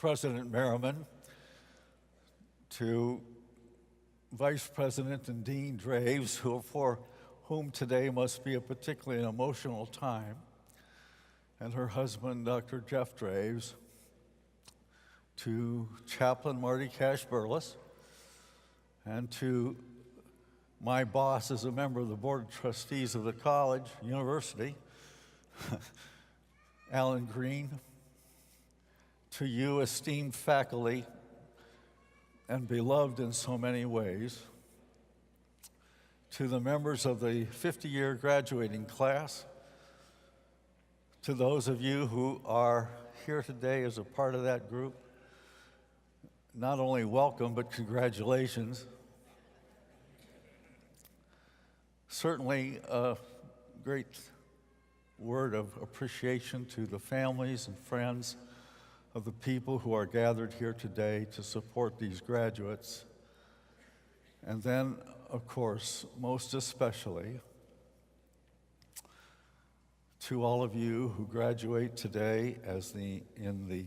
President Merriman, to Vice President and Dean Draves, for whom today must be a particularly emotional time, and her husband, Dr. Jeff Draves, to Chaplain Marty Cash-Burles, and to my boss as a member of the Board of Trustees of the college, university, Alan Green, to you, esteemed faculty, and beloved in so many ways, to the members of the 50-year graduating class, to those of you who are here today as a part of that group, not only welcome, but congratulations. Certainly a great word of appreciation to the families and friends of the people who are gathered here today to support these graduates. And then, of course, most especially, to all of you who graduate today in the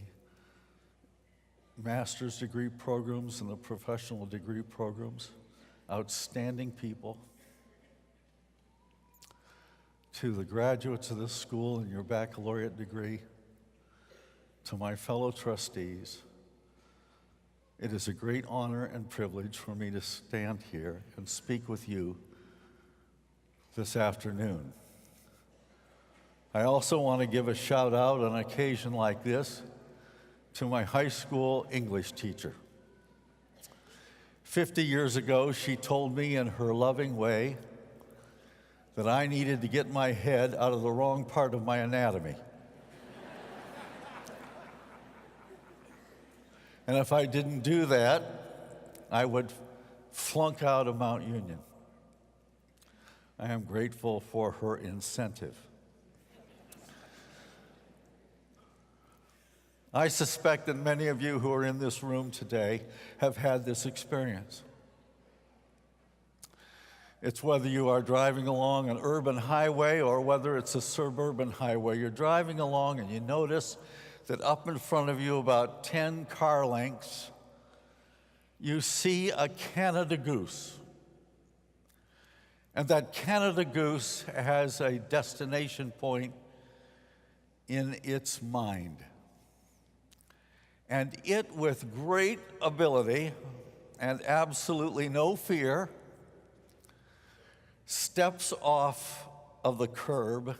master's degree programs and the professional degree programs, outstanding people. To the graduates of this school in your baccalaureate degree, to my fellow trustees, it is a great honor and privilege for me to stand here and speak with you this afternoon. I also want to give a shout out on an occasion like this to my high school English teacher. 50 years ago, she told me in her loving way that I needed to get my head out of the wrong part of my anatomy. And if I didn't do that, I would flunk out of Mount Union. I am grateful for her incentive. I suspect that many of you who are in this room today have had this experience. It's whether you are driving along an urban highway or whether it's a suburban highway. You're driving along and you notice that up in front of you, about 10 car lengths, you see a Canada goose. And that Canada goose has a destination point in its mind. And it, with great ability and absolutely no fear, steps off of the curb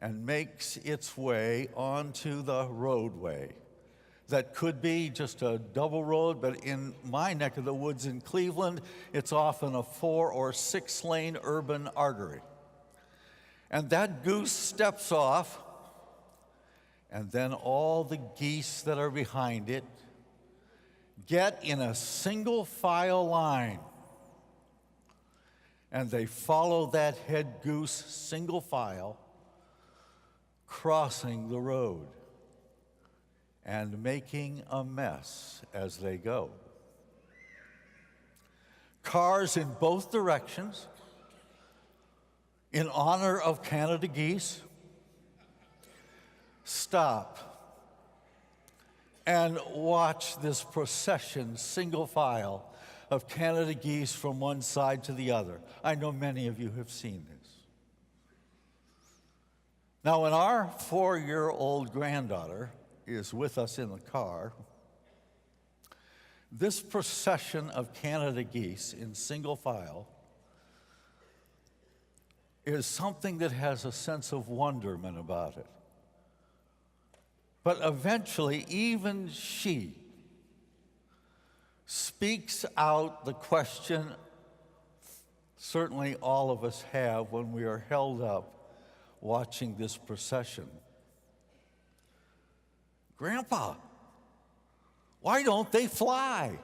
and makes its way onto the roadway. That could be just a double road, but in my neck of the woods in Cleveland, it's often a 4 or 6 lane urban artery. And that goose steps off, and then all the geese that are behind it get in a single file line. And they follow that head goose single file, crossing the road and making a mess as they go. Cars in both directions, in honor of Canada geese, stop and watch this procession, single file, of Canada geese from one side to the other. I know many of you have seen this. Now, when our 4-year-old granddaughter is with us in the car, this procession of Canada geese in single file is something that has a sense of wonderment about it. But eventually, even she speaks out the question certainly all of us have when we are held up watching this procession. Grandpa, why don't they fly?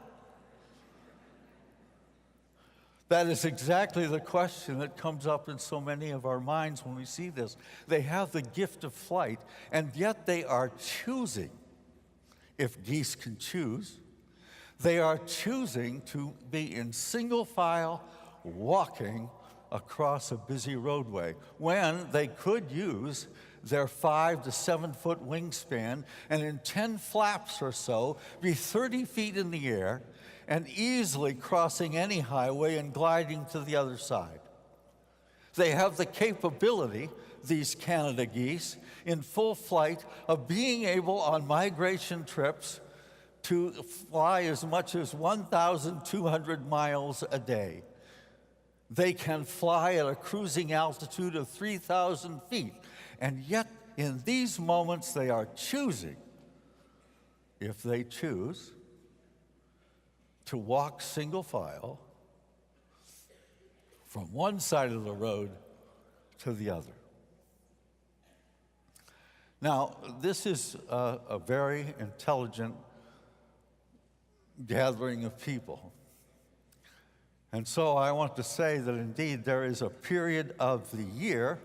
That is exactly the question that comes up in so many of our minds when we see this. They have the gift of flight, and yet they are choosing, if geese can choose, they are choosing to be in single file walking across a busy roadway when they could use their 5 to 7 foot wingspan, and in 10 flaps or so, be 30 feet in the air and easily crossing any highway and gliding to the other side. They have the capability, these Canada geese, in full flight, of being able on migration trips to fly as much as 1,200 miles a day. They can fly at a cruising altitude of 3,000 feet, and yet in these moments they are choosing, if they choose, to walk single file from one side of the road to the other. Now, this is a very intelligent gathering of people. And so I want to say that indeed there is a period of the year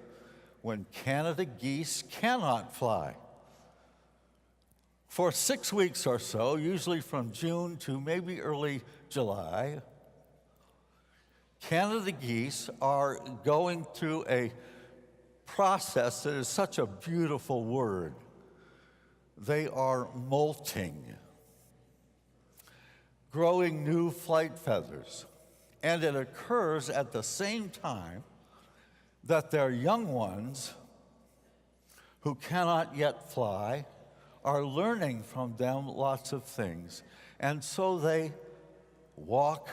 when Canada geese cannot fly. For 6 weeks or so, usually from June to maybe early July, Canada geese are going through a process that is such a beautiful word. They are molting, growing new flight feathers. And it occurs at the same time that their young ones, who cannot yet fly, are learning from them lots of things. And so they walk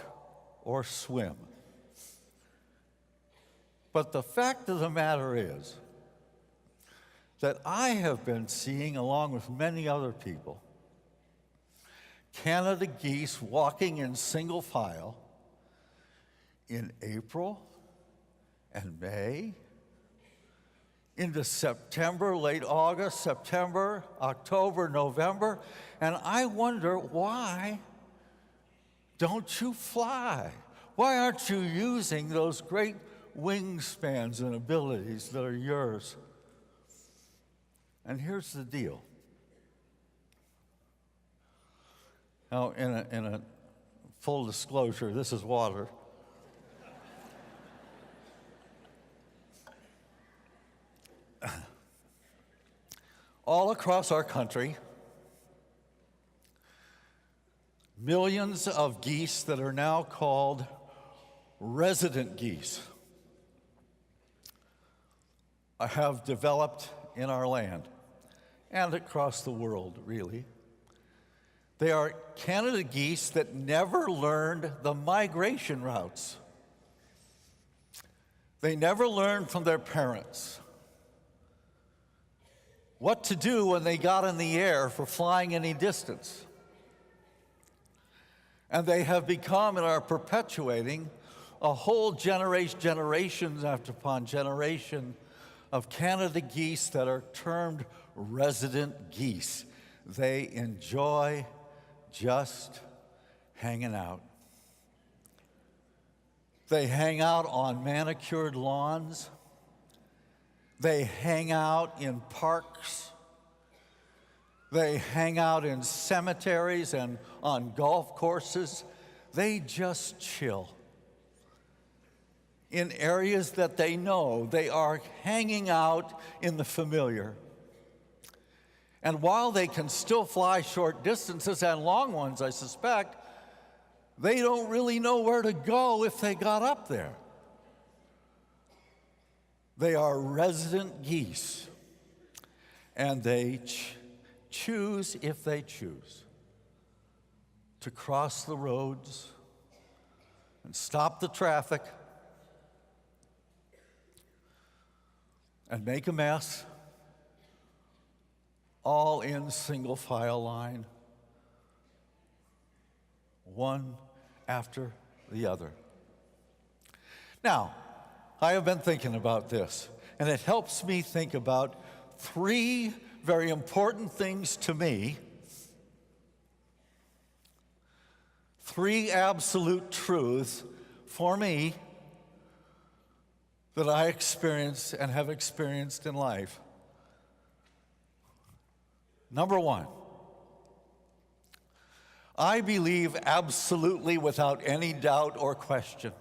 or swim. But the fact of the matter is that I have been seeing, along with many other people, Canada geese walking in single file in April and May, into September, late August, September, October, November, and I wonder, why don't you fly? Why aren't you using those great wingspans and abilities that are yours? And here's the deal. Now, in a full disclosure, this is water. All across our country, millions of geese that are now called resident geese have developed in our land and across the world, really. They are Canada geese that never learned the migration routes. They never learned from their parents what to do when they got in the air for flying any distance. And they have become and are perpetuating a whole generations upon generation of Canada geese that are termed resident geese. They enjoy just hanging out. They hang out on manicured lawns. They hang out in parks. They hang out in cemeteries and on golf courses. They just chill in areas that they know. They are hanging out in the familiar. And while they can still fly short distances and long ones, I suspect, they don't really know where to go if they got up there. They are resident geese, and they choose, if they choose, to cross the roads and stop the traffic and make a mess, all in single file line, one after the other. Now, I have been thinking about this, and it helps me think about three very important things to me, three absolute truths for me that I experience and have experienced in life. Number one, I believe absolutely without any doubt or question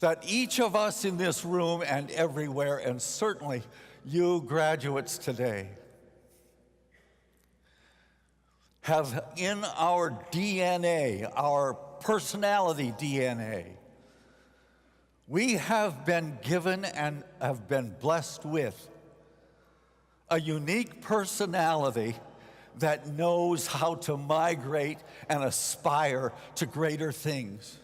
that each of us in this room and everywhere, and certainly you graduates today have in our DNA, our personality DNA, we have been given and have been blessed with a unique personality that knows how to migrate and aspire to greater things.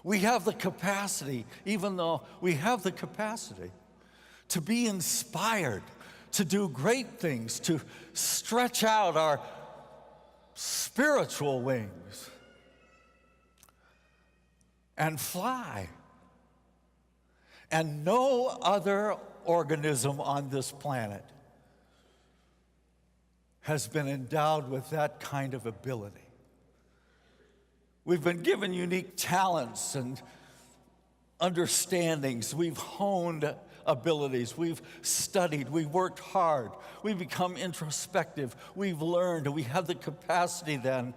We have the capacity, even though we have the capacity, to be inspired, to do great things, to stretch out our spiritual wings and fly. And no other organism on this planet has been endowed with that kind of ability. We've been given unique talents and understandings. We've honed abilities. We've studied. We've worked hard. We've become introspective. We've learned. We have the capacity then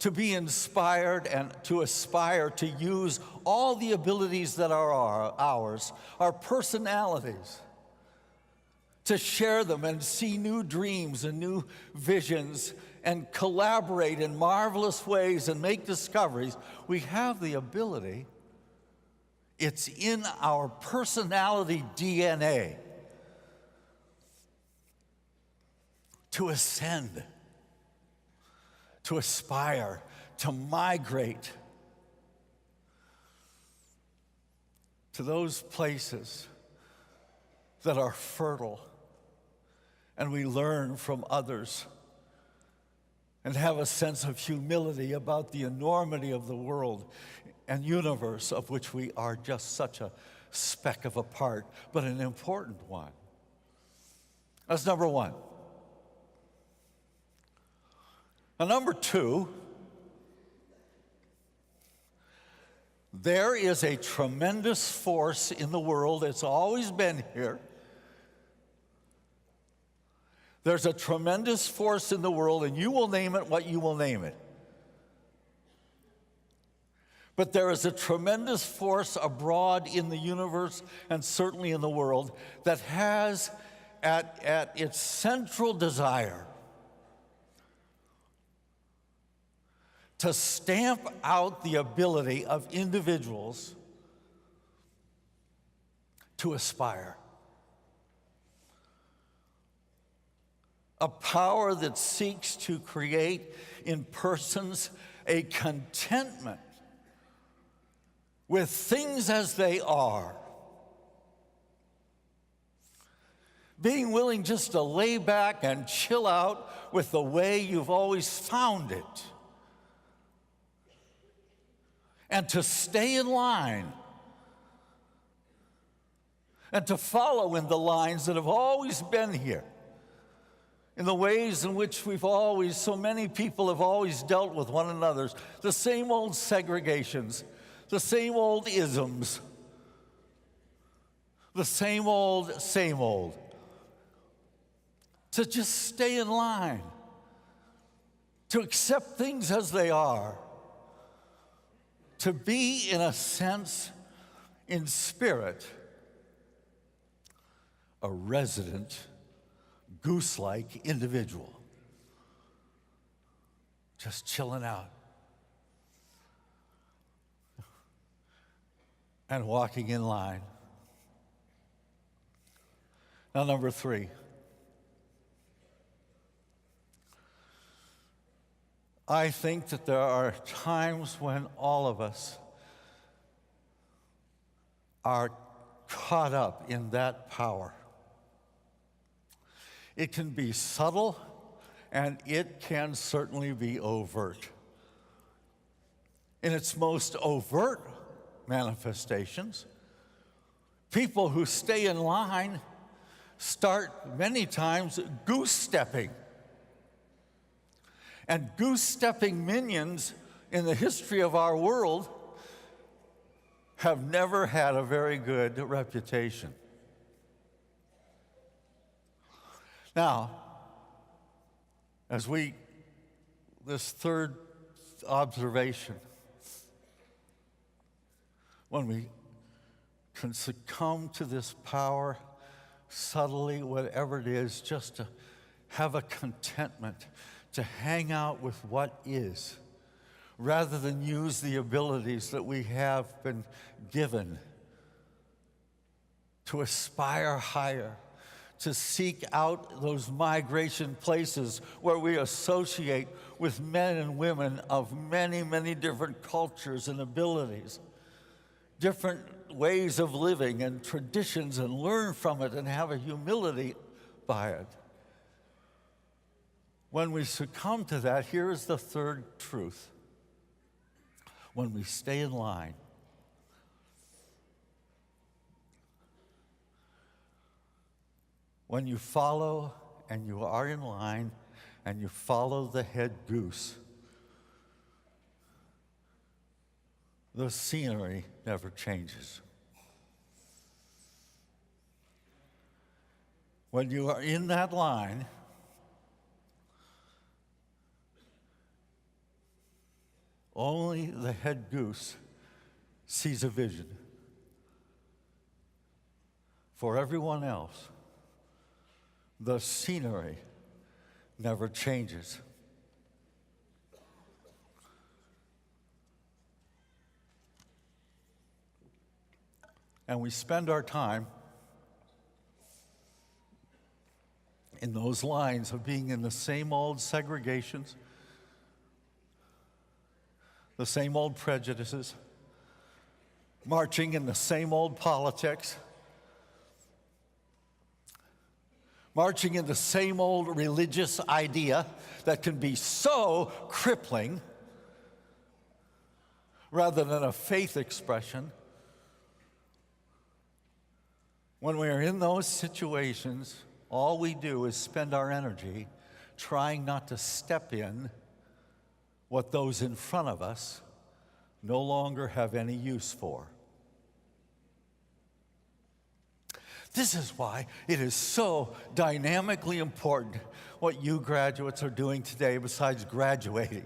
to be inspired and to aspire to use all the abilities that are ours, our personalities, to share them and see new dreams and new visions and collaborate in marvelous ways and make discoveries. We have the ability. It's in our personality DNA to ascend, to aspire, to migrate to those places that are fertile, and we learn from others and have a sense of humility about the enormity of the world and universe of which we are just such a speck of a part, but an important one. That's number one. Now, number two, there is a tremendous force in the world. It's always been here. There's a tremendous force in the world, and you will name it what you will name it. But there is a tremendous force abroad in the universe and certainly in the world that has at its central desire to stamp out the ability of individuals to aspire. A power that seeks to create in persons a contentment with things as they are. Being willing just to lay back and chill out with the way you've always found it. And to stay in line. And to follow in the lines that have always been here. In the ways in which so many people have always dealt with one another. The same old segregations, the same old isms, the same old. To just stay in line, to accept things as they are, to be, in a sense, in spirit, a resident goose-like individual, just chilling out and walking in line. Now, number three, I think that there are times when all of us are caught up in that power. It can be subtle, and it can certainly be overt. In its most overt manifestations, people who stay in line start many times goose-stepping. And goose-stepping minions in the history of our world have never had a very good reputation. Now, this third observation, when we can succumb to this power subtly, whatever it is, just to have a contentment, to hang out with what is, rather than use the abilities that we have been given to aspire higher, to seek out those migration places where we associate with men and women of many, many different cultures and abilities, different ways of living and traditions, and learn from it and have a humility by it. When we succumb to that, here is the third truth. When we stay in line, when you follow and you are in line and you follow the head goose, the scenery never changes. When you are in that line, only the head goose sees a vision. For everyone else, the scenery never changes. And we spend our time in those lines of being in the same old segregations, the same old prejudices, marching in the same old politics, marching in the same old religious idea that can be so crippling rather than a faith expression. When we are in those situations, all we do is spend our energy trying not to step in what those in front of us no longer have any use for. This is why it is so dynamically important what you graduates are doing today besides graduating.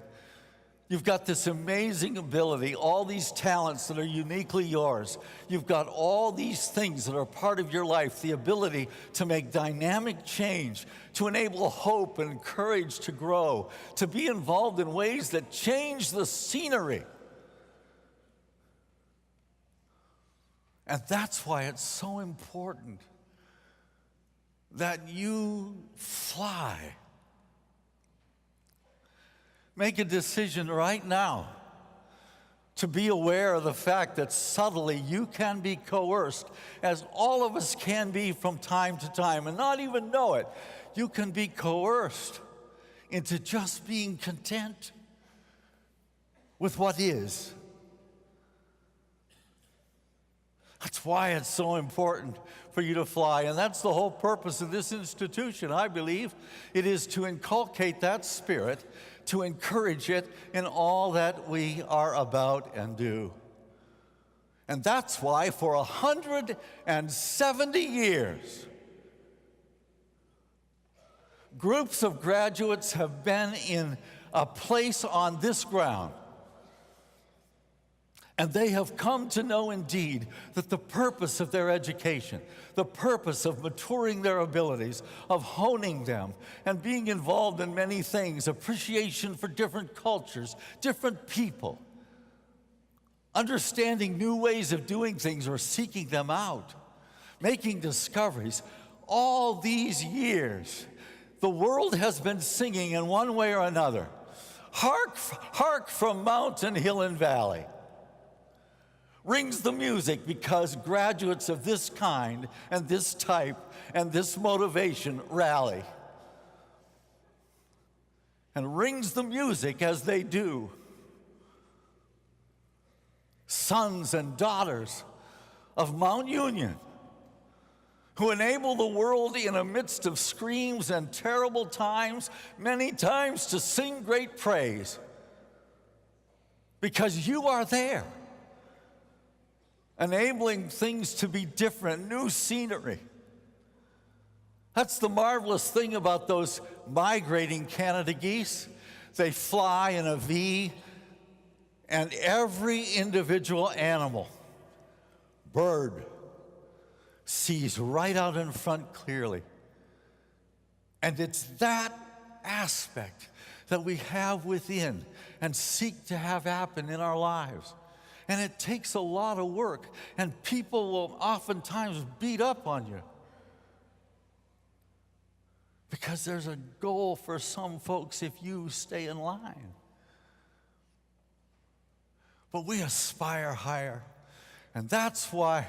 You've got this amazing ability, all these talents that are uniquely yours. You've got all these things that are part of your life, the ability to make dynamic change, to enable hope and courage to grow, to be involved in ways that change the scenery. And that's why it's so important that you fly. Make a decision right now to be aware of the fact that subtly you can be coerced, as all of us can be from time to time, and not even know it. You can be coerced into just being content with what is. That's why it's so important for you to fly, and that's the whole purpose of this institution, I believe. It is to inculcate that spirit, to encourage it in all that we are about and do. And that's why for 170 years, groups of graduates have been in a place on this ground. And they have come to know indeed that the purpose of their education, the purpose of maturing their abilities, of honing them, and being involved in many things, appreciation for different cultures, different people, understanding new ways of doing things or seeking them out, making discoveries. All these years, the world has been singing in one way or another, "Hark, hark from mountain, hill, and valley." Rings the music because graduates of this kind and this type and this motivation rally. And rings the music as they do. Sons and daughters of Mount Union, who enable the world in a midst of screams and terrible times, many times to sing great praise, because you are there, enabling things to be different, new scenery. That's the marvelous thing about those migrating Canada geese. They fly in a V, and every individual animal, bird, sees right out in front clearly. And it's that aspect that we have within and seek to have happen in our lives. And it takes a lot of work, and people will oftentimes beat up on you because there's a goal for some folks if you stay in line. But we aspire higher, and that's why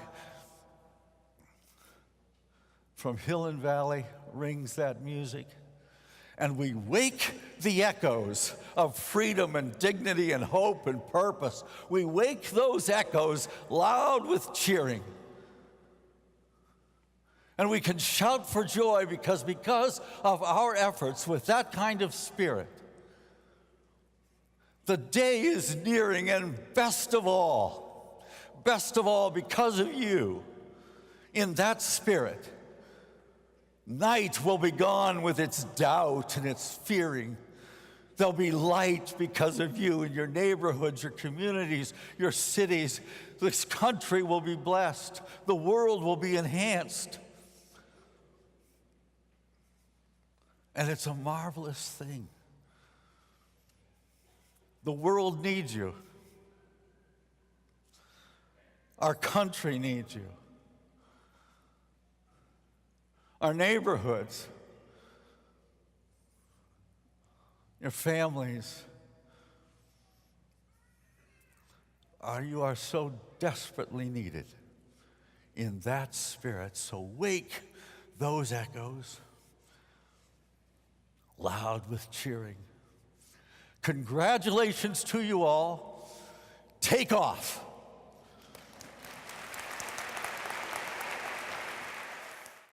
from hill and valley rings that music. And we wake the echoes of freedom and dignity and hope and purpose. We wake those echoes loud with cheering. And we can shout for joy because of our efforts with that kind of spirit, the day is nearing, and best of all, because of you, in that spirit, night will be gone with its doubt and its fearing. There'll be light because of you in your neighborhoods, your communities, your cities. This country will be blessed. The world will be enhanced. And it's a marvelous thing. The world needs you. Our country needs you. Our neighborhoods, your families, you are so desperately needed in that spirit. So wake those echoes loud with cheering. Congratulations to you all. Take off.